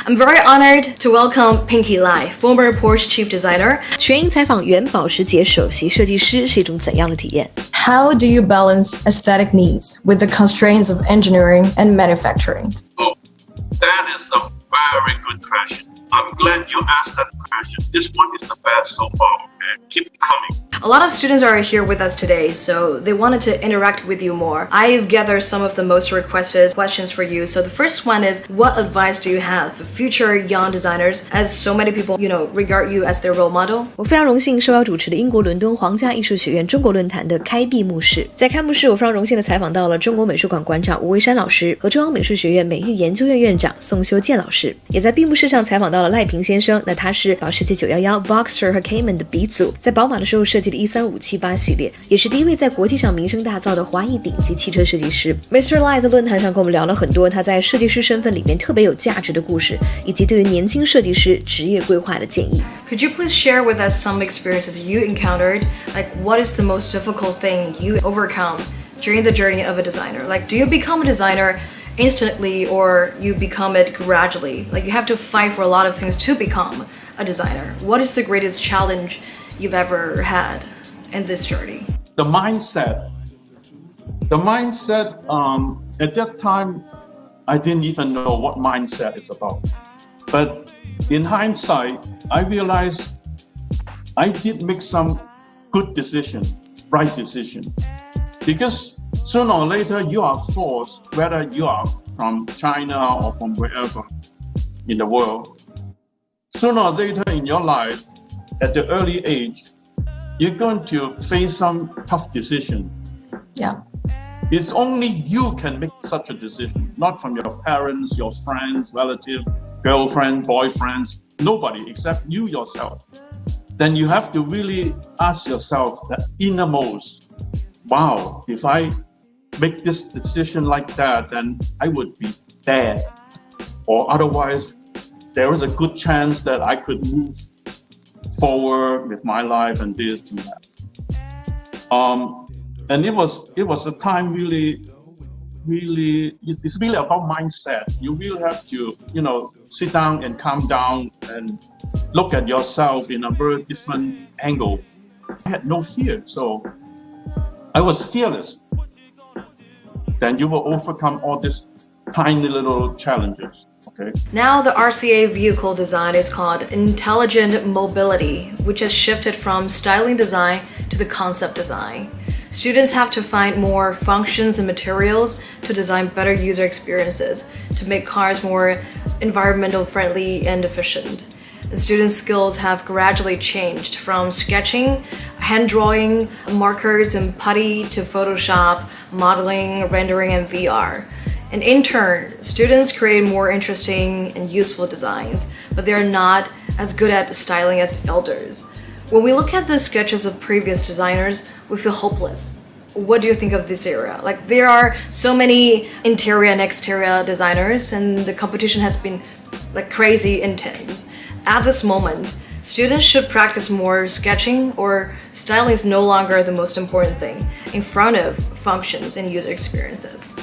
I'm very honored to welcome Pinky Lai, former Porsche chief designer. 全英采访原保时捷首席设计师是一种怎样的体验？ How do you balance aesthetic needs with the constraints of engineering and manufacturing? Oh, that is a very good question. I'm glad you asked that question. This one is the best so far. Okay? Keep coming. A lot of students are here with us today, so they wanted to interact with you more. I've gathered some of the most requested questions for you. So the first one is, what advice do you have for future young designers, as so many people, regard you as their role model? 我非常荣幸受邀主持的英国伦敦皇家艺术学院中国论坛的开闭幕式。在开幕式，我非常荣幸地采访到了中国美术馆馆长吴维山老师和中央美术学院美育研究院院长宋修建老师，也在闭幕式上采访到了赖平先生。那他是保时捷911、Boxster 和 Cayman 的鼻祖，在宝马的时候设计了13578系列，也是第一位在国际上名声大噪的华裔顶级汽车设计师。Mr. Lai 在论坛上跟我们聊了很多他在设计师身份里面特别有价值的故事，以及对于年轻设计师职业规划的建议。Could you please share with us some experiences you encountered? Like, what is the most difficult thing you overcome during the journey of a designer? Like, do you become a designer instantly or you become it gradually? Like, you have to fight for a lot of things to become a designer. What is the greatest challenge you've ever had in this journey? The mindset. At that time, I didn't even know what mindset is about. But in hindsight, I realized I did make some good decision, right decision. Because sooner or later, you are forced, whether you are from China or from wherever in the world, sooner or later in your life, at the early age, you're going to face some tough decision. Yeah. It's only you can make such a decision, not from your parents, your friends, relatives, girlfriend, boyfriends, nobody except you yourself. Then you have to really ask yourself the innermost, wow, if I make this decision like that, then I would be dead. Or otherwise, there is a good chance that I could move forward with my life and this and that. And it was a time really, it's really about mindset. You really have to, sit down and calm down and look at yourself in a very different angle. I had no fear, so I was fearless. Then you will overcome all these tiny little challenges. Okay. Now the RCA vehicle design is called intelligent mobility, which has shifted from styling design to the concept design. Students have to find more functions and materials to design better user experiences to make cars more environmental friendly and efficient. The students' skills have gradually changed from sketching, hand drawing, markers and putty to Photoshop, modeling, rendering, and VR. And in turn, students create more interesting and useful designs, but they're not as good at styling as elders. When we look at the sketches of previous designers, we feel hopeless. What do you think of this era? Like, there are so many interior and exterior designers, and the competition has been like crazy intense. At this moment, students should practice more sketching, or styling is no longer the most important thing in front of functions and user experiences.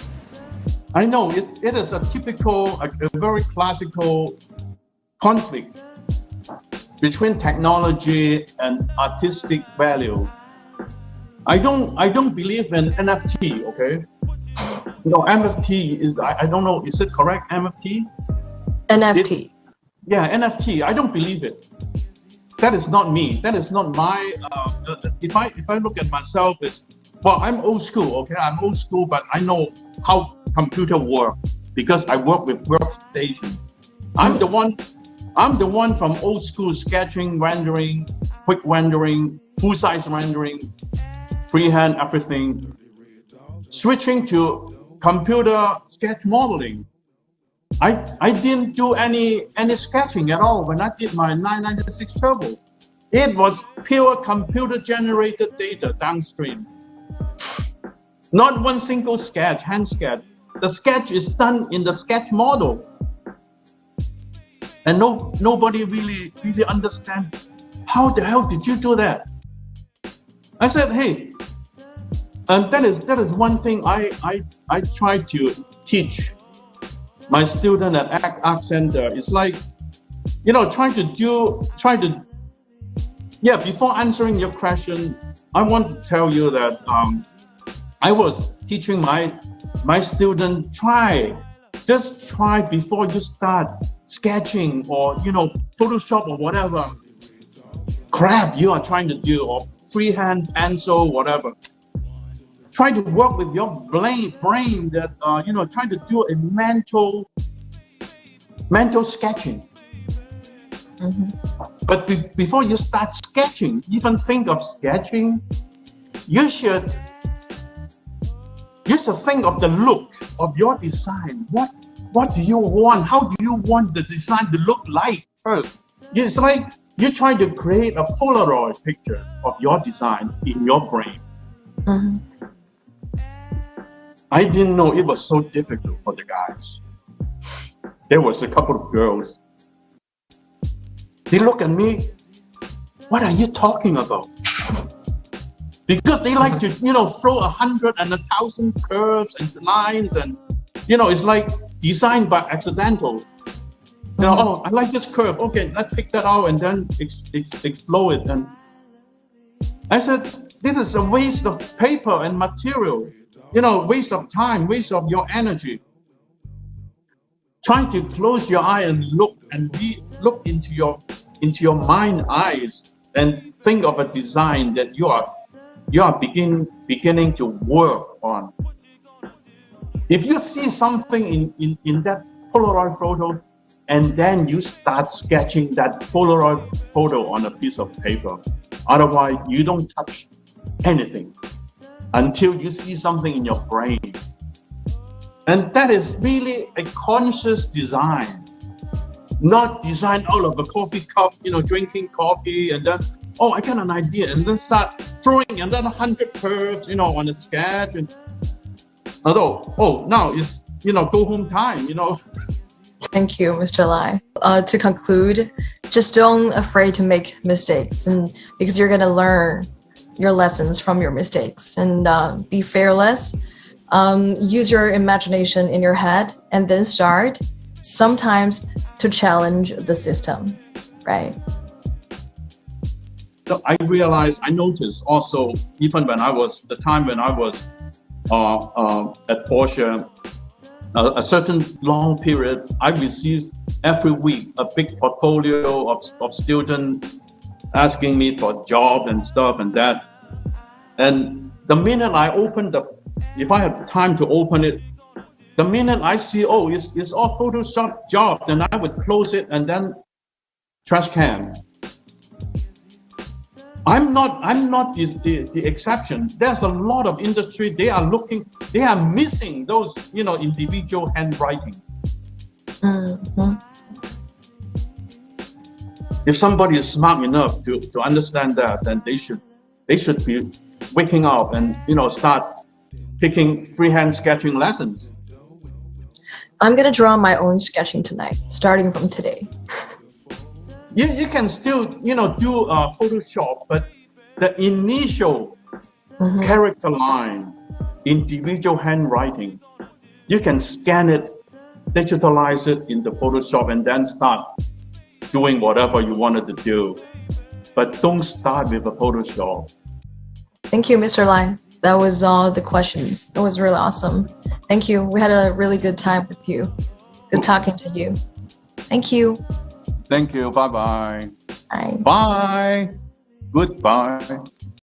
I know it is a typical, a very classical conflict between technology and artistic value. I don't believe in NFT, okay? NFT is, I don't know, is it correct, NFT? NFT. NFT, I don't believe it. That is not me. That is not my, if I look at myself, well, I'm old school, okay? I'm old school, but I know how computer work because I work with workstation. I'm the one from old school sketching, rendering, quick rendering, full-size rendering, freehand, everything. Switching to computer sketch modeling. I didn't do any sketching at all when I did my 996 Turbo. It was pure computer-generated data downstream. Not one single sketch, hand sketch. The sketch is done in the sketch model. And nobody really understands how the hell did you do that? I said, hey, and that is one thing I try to teach my student at Art Center. It's like, before answering your question, I want to tell you that I was teaching my student, just try before you start sketching or, Photoshop or whatever crap you are trying to do, or freehand pencil, whatever. Try to work with your brain that, try to do a mental sketching. But before you start sketching, even think of sketching, you should think of the look of your design. What do you want? How do you want the design to look like first? It's like you try to create a Polaroid picture of your design in your brain. I didn't know it was so difficult for the guys. There was a couple of girls. They look at me, what are you talking about? Because they like to, throw 100 and 1,000 curves and lines, and, it's like designed by accidental. Oh, I like this curve. Okay, let's pick that out and then explode it. And I said, this is a waste of paper and material. Waste of time, waste of your energy. Try to close your eye and look into your mind eyes and think of a design that you are beginning to work on. If you see something in that Polaroid photo, and then you start sketching that Polaroid photo on a piece of paper, otherwise you don't touch anything until you see something in your brain. And that is really a conscious design, not design out of a coffee cup, drinking coffee and then, oh, I got an idea, and then start throwing another 100 curves, on a sketch. And now it's, go home time, Thank you, Mr. Lai. To conclude, just don't afraid to make mistakes, and because you're gonna learn your lessons from your mistakes, and be fearless. Use your imagination in your head, and then start sometimes to challenge the system, right? So I noticed also, even when I was at Porsche, a certain long period, I received every week a big portfolio of students asking me for job and stuff and that. And the minute I opened if I had time to open it, the minute I see, it's all Photoshop job, then I would close it and then trash can. I'm not the exception. There's a lot of industry, they are missing those, individual handwriting. If somebody is smart enough to understand that, then they should be waking up and, start taking freehand sketching lessons. I'm gonna draw my own sketching tonight, starting from today. You can still, do Photoshop, but the initial character line, individual handwriting, you can scan it, digitalize it into Photoshop, and then start doing whatever you wanted to do. But don't start with a Photoshop. Thank you, Mr. Lai. That was all the questions. It was really awesome. Thank you. We had a really good time with you. Good talking to you. Thank you. Thank you. Bye-bye. Bye. Bye. Goodbye.